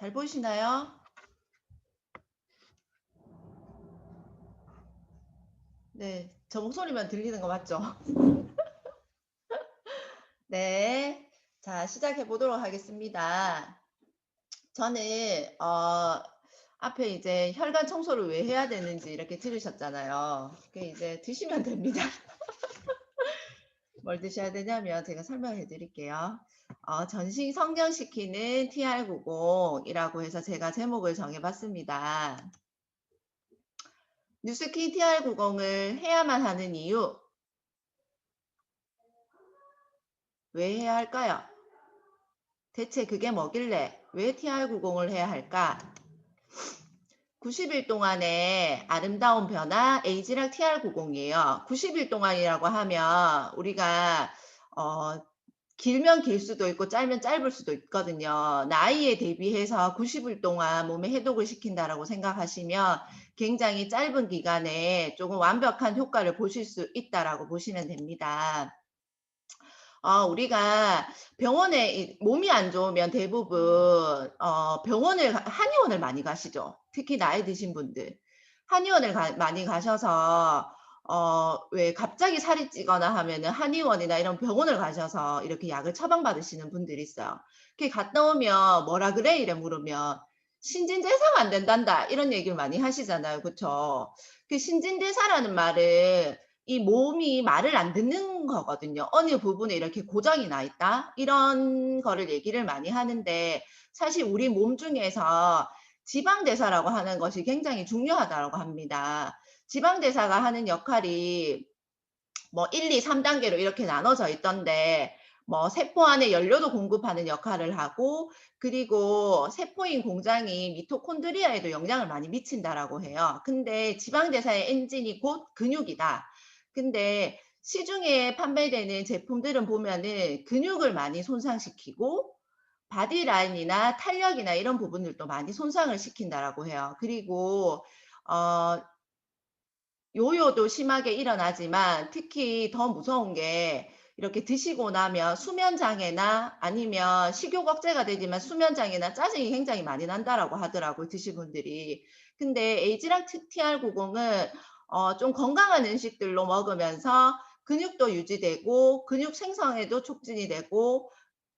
잘 보이시나요? 네, 저 목소리만 들리는 거 맞죠? 네, 자 시작해 보도록 하겠습니다. 저는 앞에 이제 혈관 청소를 왜 해야 되는지 이렇게 들으셨잖아요. 그 이제 드시면 됩니다. 뭘 드셔야 되냐면 제가 설명해 드릴게요. 전신 성장시키는 TR90이라고 해서 제가 제목을 정해봤습니다. 뉴스킨 TR90을 해야만 하는 이유, 왜 해야 할까요? 대체 그게 뭐길래 왜 TR90을 해야 할까? 90일 동안의 아름다운 변화 에이지락 TR90이에요. 90일 동안이라고 하면 우리가 길면 길 수도 있고 짧으면 짧을 수도 있거든요. 나이에 대비해서 90일 동안 몸에 해독을 시킨다라고 생각하시면 굉장히 짧은 기간에 조금 완벽한 효과를 보실 수 있다라고 보시면 됩니다. 우리가 병원에 몸이 안 좋으면 대부분 한의원을 많이 가시죠. 특히 나이 드신 분들. 한의원을 많이 가셔서 왜 갑자기 살이 찌거나 하면은 한의원이나 이런 병원을 가셔서 이렇게 약을 처방받으시는 분들이 있어요. 그게 갔다 오면 뭐라 그래? 이래 물으면 신진대사가 안 된단다. 이런 얘기를 많이 하시잖아요. 그쵸? 그 신진대사라는 말은 이 몸이 말을 안 듣는 거거든요. 어느 부분에 이렇게 고장이 나 있다. 이런 거를 얘기를 많이 하는데 사실 우리 몸 중에서 지방대사라고 하는 것이 굉장히 중요하다고 합니다. 지방대사가 하는 역할이 뭐 1, 2, 3단계로 이렇게 나눠져 있던데 뭐 세포 안에 연료도 공급하는 역할을 하고 그리고 세포인 공장이 미토콘드리아에도 영향을 많이 미친다라고 해요. 근데 지방대사의 엔진이 곧 근육이다. 근데 시중에 판매되는 제품들은 보면은 근육을 많이 손상시키고 바디라인이나 탄력이나 이런 부분들도 많이 손상을 시킨다라고 해요. 그리고 요요도 심하게 일어나지만 특히 더 무서운 게 이렇게 드시고 나면 수면장애나 아니면 식욕 억제가 되지만 수면장애나 짜증이 굉장히 많이 난다라고 하더라고요. 드신 분들이. 근데 에이지락 TR90은 좀 건강한 음식들로 먹으면서 근육도 유지되고 근육 생성에도 촉진이 되고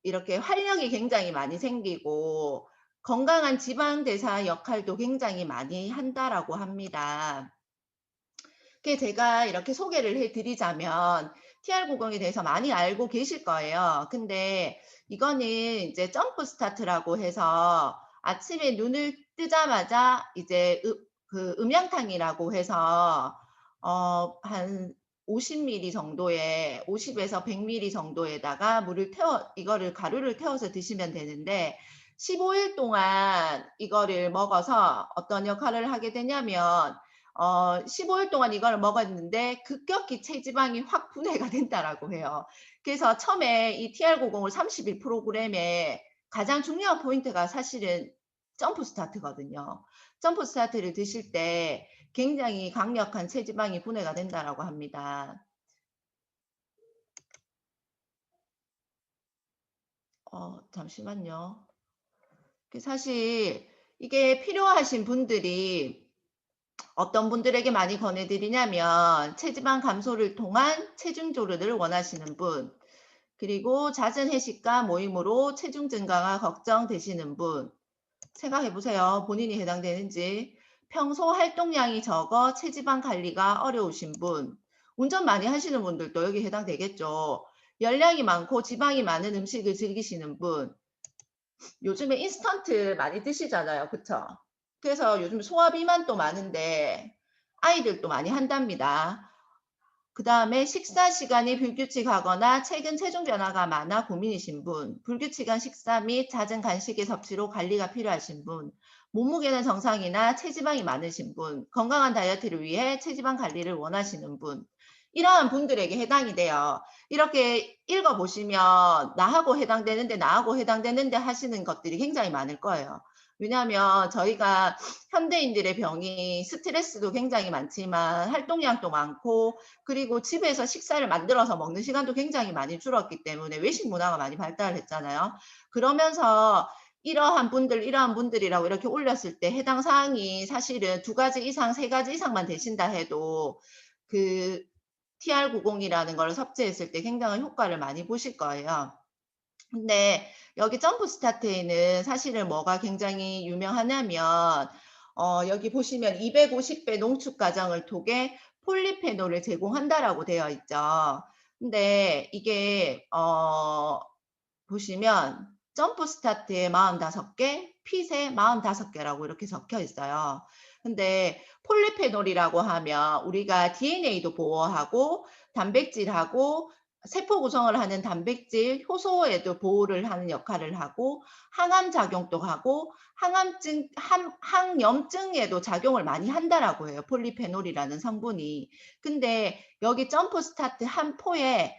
이렇게 활력이 굉장히 많이 생기고 건강한 지방 대사 역할도 굉장히 많이 한다라고 합니다. 제가 이렇게 소개를 해드리자면 TR90에 대해서 많이 알고 계실 거예요. 근데 이거는 이제 점프 스타트라고 해서 아침에 눈을 뜨자마자 이제 그 음양탕이라고 해서 한 50ml 정도에 50에서 100ml 정도에다가 물을 이거를 가루를 태워서 드시면 되는데 15일 동안 이거를 먹어서 어떤 역할을 하게 되냐면 15일 동안 이걸 먹었는데 급격히 체지방이 확 분해가 된다라고 해요. 그래서 처음에 이 TR90을 30일 프로그램에 가장 중요한 포인트가 사실은 점프 스타트거든요. 점프 스타트를 드실 때 굉장히 강력한 체지방이 분해가 된다라고 합니다. 잠시만요. 사실 이게 필요하신 분들이 어떤 분들에게 많이 권해드리냐면 체지방 감소를 통한 체중 조절을 원하시는 분, 그리고 잦은 회식과 모임으로 체중 증가가 걱정되시는 분, 생각해 보세요. 본인이 해당되는지. 평소 활동량이 적어 체지방 관리가 어려우신 분, 운전 많이 하시는 분들도 여기 해당되겠죠. 열량이 많고 지방이 많은 음식을 즐기시는 분, 요즘에 인스턴트 많이 드시잖아요. 그쵸? 그래서 요즘 소화비만도 많은데 아이들도 많이 한답니다. 그 다음에 식사 시간이 불규칙하거나 최근 체중 변화가 많아 고민이신 분, 불규칙한 식사 및 잦은 간식의 섭취로 관리가 필요하신 분, 몸무게는 정상이나 체지방이 많으신 분, 건강한 다이어트를 위해 체지방 관리를 원하시는 분, 이러한 분들에게 해당이 돼요. 이렇게 읽어보시면 나하고 해당되는데 하시는 것들이 굉장히 많을 거예요. 왜냐하면 저희가 현대인들의 병이 스트레스도 굉장히 많지만 활동량도 많고 그리고 집에서 식사를 만들어서 먹는 시간도 굉장히 많이 줄었기 때문에 외식 문화가 많이 발달했잖아요. 그러면서 이러한 분들, 이러한 분들이라고 이렇게 올렸을 때 해당 사항이 사실은 2가지 이상, 3가지 이상만 되신다 해도 그 TR90이라는 걸 섭취했을 때 굉장한 효과를 많이 보실 거예요. 근데 여기 점프 스타트에는 사실은 뭐가 굉장히 유명하냐면 여기 보시면 250배 농축 과정을 통해 폴리페놀을 제공한다라고 되어 있죠. 근데 이게 보시면 점프 스타트에 45개, 핏에 45개라고 이렇게 적혀 있어요. 근데 폴리페놀이라고 하면 우리가 DNA도 보호하고 단백질하고 세포 구성을 하는 단백질, 효소에도 보호를 하는 역할을 하고 항암 작용도 하고 항염증에도 작용을 많이 한다라고 해요. 폴리페놀이라는 성분이. 근데 여기 점프 스타트 한 포에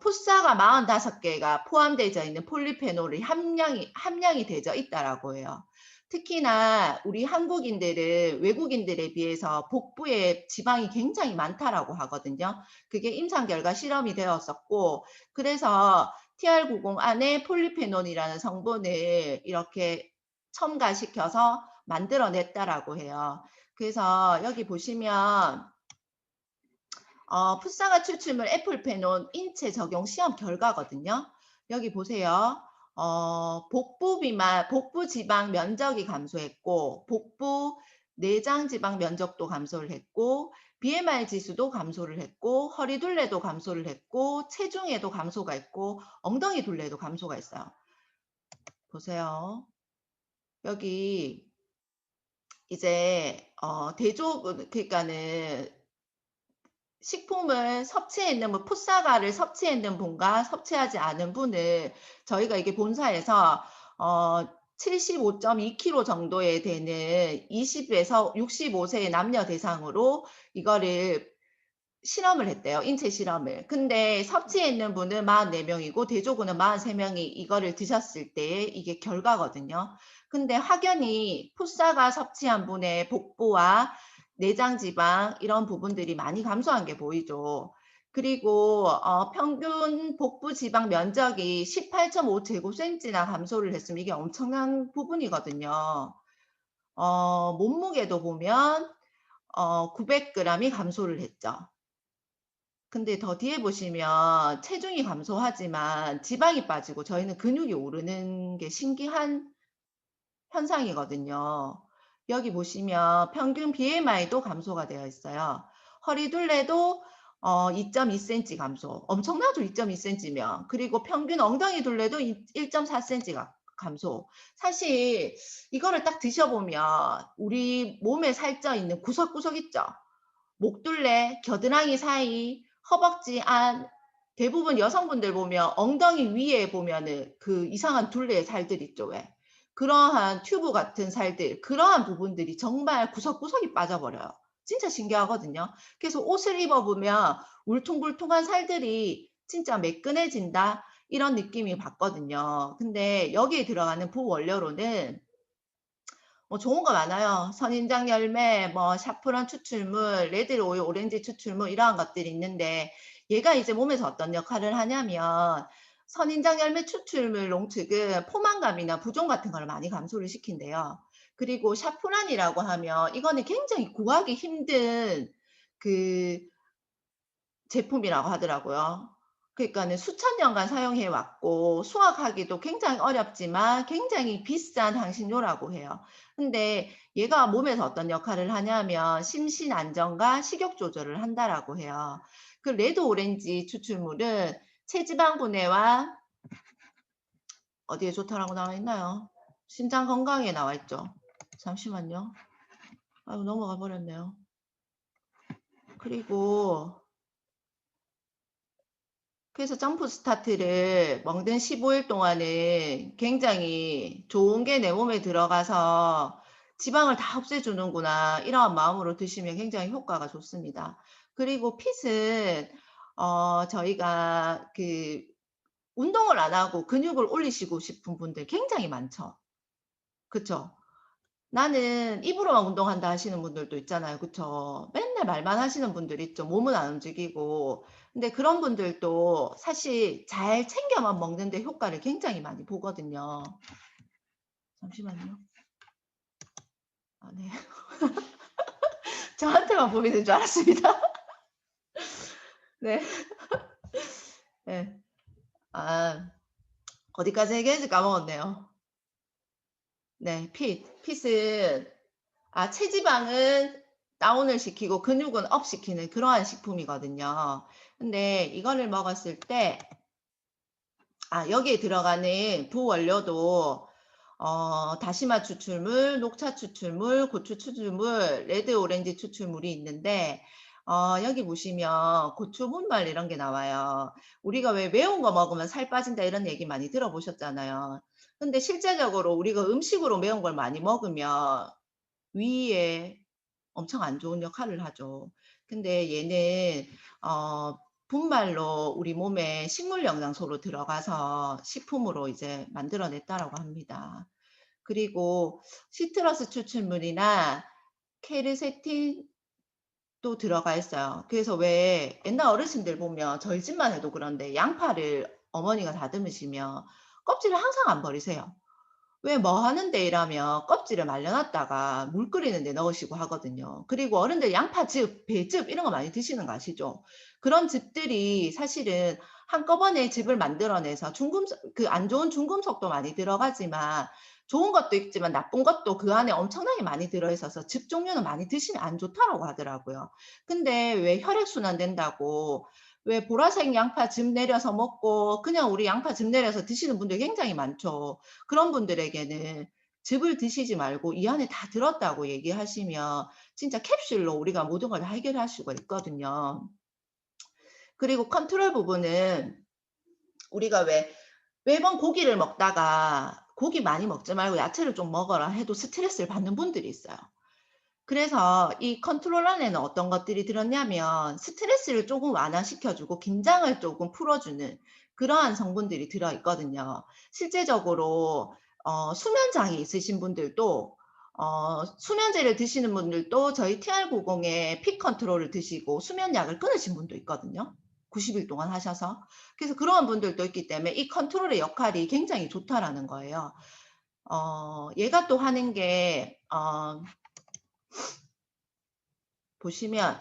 풋사가 45개가 포함되어 있는 폴리페놀이 함량이 되어 있다라고 해요. 특히나 우리 한국인들은 외국인들에 비해서 복부에 지방이 굉장히 많다라고 하거든요. 그게 임상 결과 실험이 되었었고, 그래서 TR90 안에 폴리페놀이라는 성분을 이렇게 첨가시켜서 만들어냈다라고 해요. 그래서 여기 보시면 풋사가 추출물 애플페논 인체 적용 시험 결과거든요. 여기 보세요. 복부 지방 면적이 감소했고, 복부 내장 지방 면적도 감소를 했고, BMI 지수도 감소를 했고, 허리 둘레도 감소를 했고, 체중에도 감소가 있고, 엉덩이 둘레도 감소가 있어요. 보세요. 여기 이제 그러니까는 식품을 섭취했는 풋사과를 섭취했는 분과 섭취하지 않은 분을 저희가 이게 본사에서 75.2kg 정도에 되는 20에서 65세의 남녀 대상으로 이거를 실험을 했대요. 인체 실험을. 근데 섭취했는 분은 44명이고 대조군은 43명이 이거를 드셨을 때 이게 결과거든요. 근데 확연히 풋사과 섭취한 분의 복부와 내장 지방 이런 부분들이 많이 감소한 게 보이죠. 그리고 평균 복부 지방 면적이 18.5제곱센치나 감소를 했으면 이게 엄청난 부분이거든요. 몸무게도 보면 900g이 감소를 했죠. 근데 더 뒤에 보시면 체중이 감소하지만 지방이 빠지고 저희는 근육이 오르는 게 신기한 현상이거든요. 여기 보시면 평균 BMI도 감소가 되어 있어요. 허리 둘레도 2.2cm 감소. 엄청나죠? 2.2cm면. 그리고 평균 엉덩이 둘레도 1.4cm가 감소. 사실 이거를 딱 드셔보면 우리 몸에 살쪄 있는 구석구석 있죠? 목둘레, 겨드랑이 사이, 허벅지 안, 대부분 여성분들 보면 엉덩이 위에 보면은 그 이상한 둘레의 살들 있죠, 왜? 그러한 튜브 같은 살들, 그러한 부분들이 정말 구석구석이 빠져버려요. 진짜 신기하거든요. 그래서 옷을 입어보면 울퉁불퉁한 살들이 진짜 매끈해진다, 이런 느낌이 받거든요. 근데 여기에 들어가는 부원료로는 좋은 거 많아요. 선인장 열매, 샤프란 추출물, 레드 오일, 오렌지 추출물 이러한 것들이 있는데 얘가 이제 몸에서 어떤 역할을 하냐면 선인장 열매 추출물 농축은 포만감이나 부종 같은 걸 많이 감소를 시킨대요. 그리고 샤프란이라고 하면 이거는 굉장히 구하기 힘든 그 제품이라고 하더라고요. 그러니까는 수천 년간 사용해 왔고 수확하기도 굉장히 어렵지만 굉장히 비싼 향신료라고 해요. 근데 얘가 몸에서 어떤 역할을 하냐면 심신 안정과 식욕 조절을 한다라고 해요. 그 레드 오렌지 추출물은 체지방 분해와 어디에 좋다라고 나와 있나요? 심장 건강에 나와 있죠. 잠시만요. 아유, 넘어가 버렸네요. 그리고 그래서 점프 스타트를 먹는 15일 동안은 굉장히 좋은 게 내 몸에 들어가서 지방을 다 없애주는구나, 이런 마음으로 드시면 굉장히 효과가 좋습니다. 그리고 핏은 저희가 그 운동을 안 하고 근육을 올리시고 싶은 분들 굉장히 많죠. 그쵸? 나는 입으로만 운동한다 하시는 분들도 있잖아요. 그쵸? 맨날 말만 하시는 분들 있죠. 몸은 안 움직이고. 근데 그런 분들도 사실 잘 챙겨만 먹는데 효과를 굉장히 많이 보거든요. 잠시만요. 아, 네. 저한테만 보이는 줄 알았습니다. 네. 네. 아, 어디까지 얘기했는지 까먹었네요. 네, 핏은 체지방은 다운을 시키고 근육은 업 시키는 그러한 식품이거든요. 근데 이거를 먹었을 때 여기에 들어가는 부원료도 다시마 추출물, 녹차 추출물, 고추 추출물, 레드 오렌지 추출물이 있는데 여기 보시면 고추 분말 이런 게 나와요. 우리가 왜 매운 거 먹으면 살 빠진다 이런 얘기 많이 들어보셨잖아요. 근데 실제적으로 우리가 음식으로 매운 걸 많이 먹으면 위에 엄청 안 좋은 역할을 하죠. 근데 얘는 분말로 우리 몸에 식물 영양소로 들어가서 식품으로 이제 만들어냈다라고 합니다. 그리고 시트러스 추출물이나 케르세틴도 들어가 있어요. 그래서 왜 옛날 어르신들 보면 저희 집만 해도 그런데 양파를 어머니가 다듬으시면 껍질을 항상 안 버리세요. 왜 뭐 하는데 이러면 껍질을 말려놨다가 물 끓이는 데 넣으시고 하거든요. 그리고 어른들 양파즙, 배즙 이런 거 많이 드시는 거 아시죠? 그런 즙들이 사실은 한꺼번에 즙을 만들어내서 그 안 좋은 중금속도 많이 들어가지만 좋은 것도 있지만 나쁜 것도 그 안에 엄청나게 많이 들어있어서 즙 종류는 많이 드시면 안 좋다라고 하더라고요. 근데 왜 혈액순환 된다고 왜 보라색 양파 즙 내려서 먹고 그냥 우리 양파 즙 내려서 드시는 분들 굉장히 많죠. 그런 분들에게는 즙을 드시지 말고 이 안에 다 들었다고 얘기하시면 진짜 캡슐로 우리가 모든 걸 다 해결할 수가 있거든요. 그리고 컨트롤 부분은 우리가 왜 매번 고기를 먹다가 고기 많이 먹지 말고 야채를 좀 먹어라 해도 스트레스를 받는 분들이 있어요. 그래서 이 컨트롤 안에는 어떤 것들이 들었냐면 스트레스를 조금 완화시켜주고 긴장을 조금 풀어주는 그러한 성분들이 들어있거든요. 실제적으로 수면장애 있으신 분들도 수면제를 드시는 분들도 저희 TR90의 핏 컨트롤을 드시고 수면약을 끊으신 분도 있거든요. 90일 동안 하셔서. 그래서 그러한 분들도 있기 때문에 이 컨트롤의 역할이 굉장히 좋다라는 거예요. 얘가 또 하는 게 보시면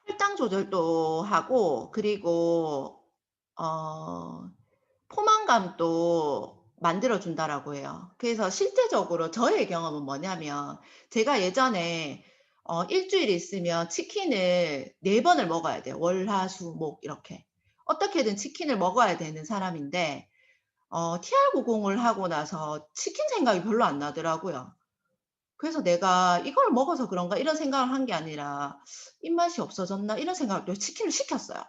혈당 조절도 하고 그리고 포만감도 만들어 준다라고 해요. 그래서 실제적으로 저의 경험은 뭐냐면 제가 예전에 일주일 있으면 치킨을 4번을 먹어야 돼요. 월, 화, 수, 목 이렇게. 어떻게든 치킨을 먹어야 되는 사람인데 TR90을 하고 나서 치킨 생각이 별로 안 나더라고요. 그래서 '내가 이걸 먹어서 그런가?' 이런 생각을 한 게 아니라 '입맛이 없어졌나?' 이런 생각을 또 치킨을 시켰어요.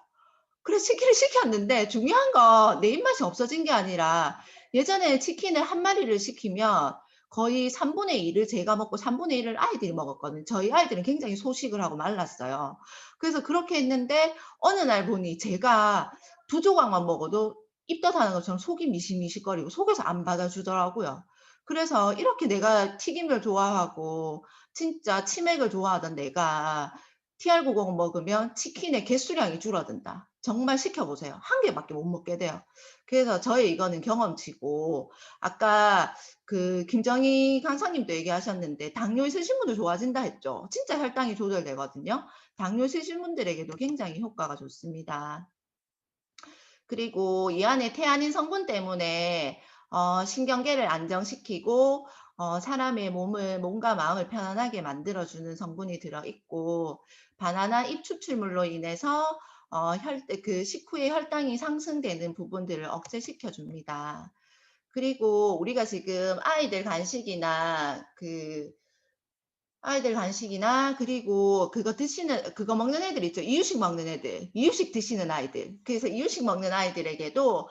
그래서 치킨을 시켰는데 중요한 건 내 입맛이 없어진 게 아니라 예전에 치킨을 한 마리를 시키면 거의 3분의 1을 제가 먹고 3분의 1을 아이들이 먹었거든요. 저희 아이들은 굉장히 소식을 하고 말랐어요. 그래서 그렇게 했는데 어느 날 보니 제가 2 조각만 먹어도 입덧하는 것처럼 속이 미식미식거리고 속에서 안 받아주더라고요. 그래서 이렇게 내가 튀김을 좋아하고 진짜 치맥을 좋아하던 내가 TR90 먹으면 치킨의 개수량이 줄어든다. 정말 시켜보세요. 한 개밖에 못 먹게 돼요. 그래서 저의 이거는 경험치고 아까 그 김정희 강사님도 얘기하셨는데 당뇨 있으신 분들 좋아진다 했죠. 진짜 혈당이 조절되거든요. 당뇨 있으신 분들에게도 굉장히 효과가 좋습니다. 그리고 이 안에 태아닌 성분 때문에 신경계를 안정시키고 사람의 몸과 마음을 편안하게 만들어주는 성분이 들어있고 바나나 잎 추출물로 인해서 그 식후에 혈당이 상승되는 부분들을 억제시켜 줍니다. 그리고 우리가 지금 아이들 간식이나 그리고 그거 먹는 애들 있죠. 이유식 먹는 애들. 이유식 드시는 아이들. 그래서 이유식 먹는 아이들에게도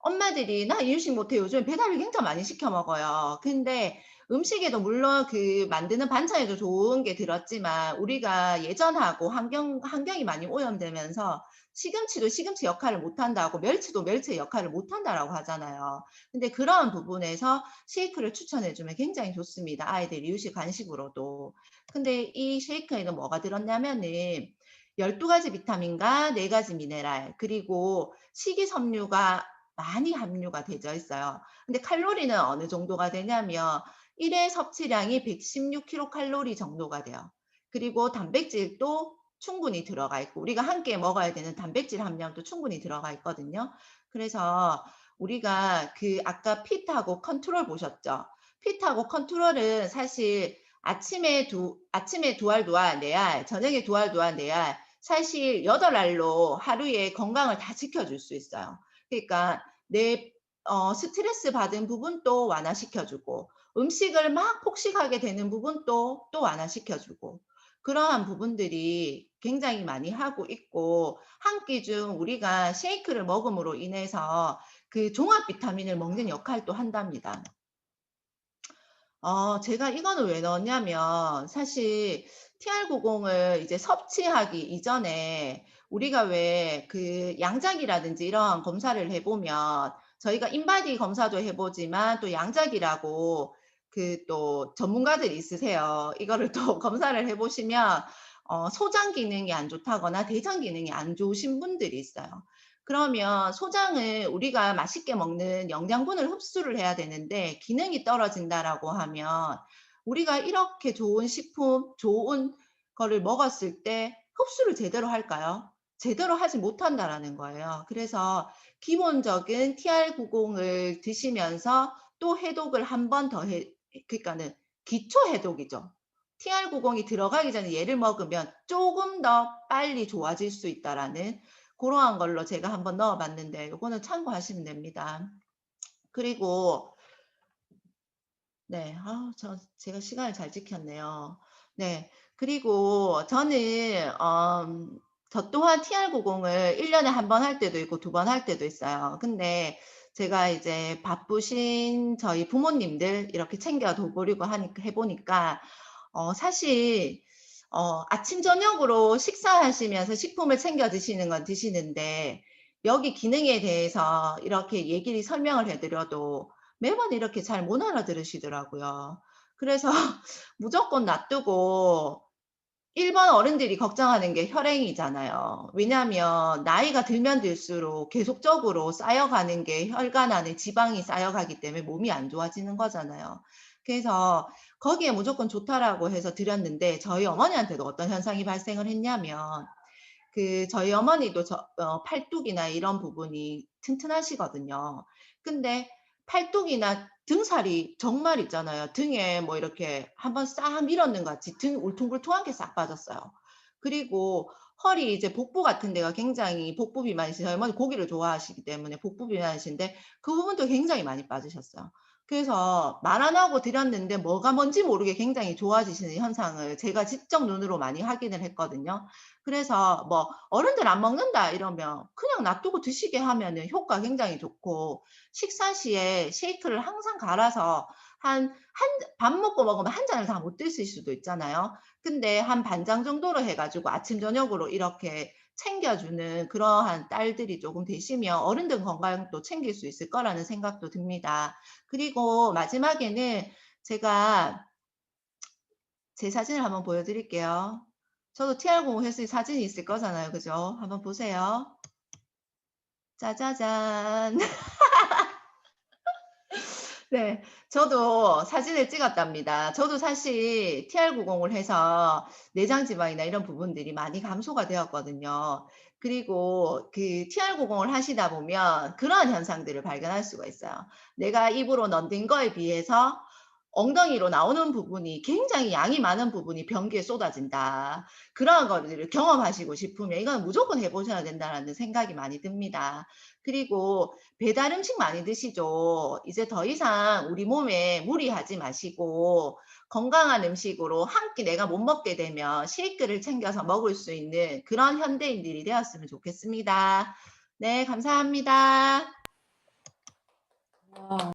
엄마들이 "나 이유식 못해." 요즘에 배달을 굉장히 많이 시켜 먹어요. 근데 음식에도 물론 그 만드는 반찬에도 좋은 게 들었지만 우리가 예전하고 환경이 많이 오염되면서 시금치도 시금치 역할을 못 한다고 멸치도 멸치의 역할을 못 한다라고 하잖아요. 근데 그런 부분에서 쉐이크를 추천해 주면 굉장히 좋습니다. 아이들 이유식 간식으로도. 근데 이 쉐이크에는 뭐가 들었냐면은 12가지 비타민과 4가지 미네랄, 그리고 식이섬유가 많이 함유가 되어 있어요. 근데 칼로리는 어느 정도가 되냐면 1회 섭취량이 116kcal 정도가 돼요. 그리고 단백질도 충분히 들어가 있고 우리가 한 끼에 먹어야 되는 단백질 함량도 충분히 들어가 있거든요. 그래서 우리가 그 아까 핏하고 컨트롤 보셨죠? 핏하고 컨트롤은 사실 아침에 두 알, 네 알, 저녁에 두 알, 네 알, 사실 8알로 하루에 건강을 다 지켜줄 수 있어요. 그러니까 내 스트레스 받은 부분도 완화시켜주고 음식을 막 폭식하게 되는 부분도 또 완화시켜주고 그러한 부분들이 굉장히 많이 하고 있고 한 끼 중 우리가 쉐이크를 먹음으로 인해서 그 종합 비타민을 먹는 역할도 한답니다. 제가 이거는 왜 넣었냐면 사실 TR90을 이제 섭취하기 이전에 우리가 왜 그 양자기라든지 이러한 검사를 해보면 저희가 인바디 검사도 해보지만 또 양자기라고 그 또 전문가들이 있으세요. 이거를 또 검사를 해보시면 소장 기능이 안 좋다거나 대장 기능이 안 좋으신 분들이 있어요. 그러면 소장을 우리가 맛있게 먹는 영양분을 흡수를 해야 되는데 기능이 떨어진다라고 하면 우리가 이렇게 좋은 식품, 좋은 거를 먹었을 때 흡수를 제대로 할까요? 제대로 하지 못한다라는 거예요. 그래서 기본적인 TR90을 드시면서 또 해독을 한 번 더 그러니까는 기초 해독이죠. TR90이 들어가기 전에 얘를 먹으면 조금 더 빨리 좋아질 수 있다라는 그러한 걸로 제가 한번 넣어봤는데 이거는 참고하시면 됩니다. 그리고 네, 제가 시간을 잘 지켰네요. 네, 그리고 저는 저 또한 TR90을 1년에 한 번 할 때도 있고 2번 할 때도 있어요. 근데 제가 이제 바쁘신 저희 부모님들 이렇게 챙겨 둬보려고 해보니까 사실 아침 저녁으로 식사하시면서 식품을 챙겨 드시는 건 드시는데 여기 기능에 대해서 이렇게 얘기를 설명을 해드려도 매번 이렇게 잘 못 알아들으시더라고요. 그래서 무조건 놔두고 1번 어른들이 걱정하는 게 혈행이잖아요. 왜냐하면 나이가 들면 들수록 계속적으로 쌓여가는 게 혈관 안에 지방이 쌓여가기 때문에 몸이 안 좋아지는 거잖아요. 그래서 거기에 무조건 좋다라고 해서 드렸는데 저희 어머니한테도 어떤 현상이 발생을 했냐면 저희 어머니도 팔뚝이나 이런 부분이 튼튼하시거든요. 근데 팔뚝이나 등살이 정말 있잖아요. 등에 뭐 이렇게 한번 싹 밀었는 것 같이 등 울퉁불퉁한 게 싹 빠졌어요. 그리고 허리 이제 복부 같은 데가 굉장히 복부 비만이신 저희 어머니 고기를 좋아하시기 때문에 복부 비만이신데 그 부분도 굉장히 많이 빠지셨어요. 그래서 말 안 하고 드렸는데 뭐가 뭔지 모르게 굉장히 좋아지시는 현상을 제가 직접 눈으로 많이 확인을 했거든요. 그래서 뭐 어른들 안 먹는다 이러면 그냥 놔두고 드시게 하면은 효과 굉장히 좋고 식사 시에 쉐이크를 항상 갈아서 밥 먹고 먹으면 한 잔을 다 못 드실 수도 있잖아요. 근데 한 반 장 정도로 해가지고 아침 저녁으로 이렇게 챙겨주는 그러한 딸들이 조금 되시면 어른들 건강도 챙길 수 있을 거라는 생각도 듭니다. 그리고 마지막에는 제가 제 사진을 한번 보여드릴게요. 저도 TR90 했을 때 사진이 있을 거잖아요. 그죠? 한번 보세요. 짜자잔. 네, 저도 사진을 찍었답니다. 저도 사실 TR90을 해서 내장 지방이나 이런 부분들이 많이 감소가 되었거든요. 그리고 그 TR90을 하시다 보면 그러한 현상들을 발견할 수가 있어요. 내가 입으로 넣는 거에 비해서 엉덩이로 나오는 부분이 굉장히 양이 많은 부분이 변기에 쏟아진다. 그러한 것들을 경험하시고 싶으면 이건 무조건 해보셔야 된다는 생각이 많이 듭니다. 그리고 배달 음식 많이 드시죠. 이제 더 이상 우리 몸에 무리하지 마시고 건강한 음식으로 한 끼 내가 못 먹게 되면 쉐이크를 챙겨서 먹을 수 있는 그런 현대인들이 되었으면 좋겠습니다. 네, 감사합니다.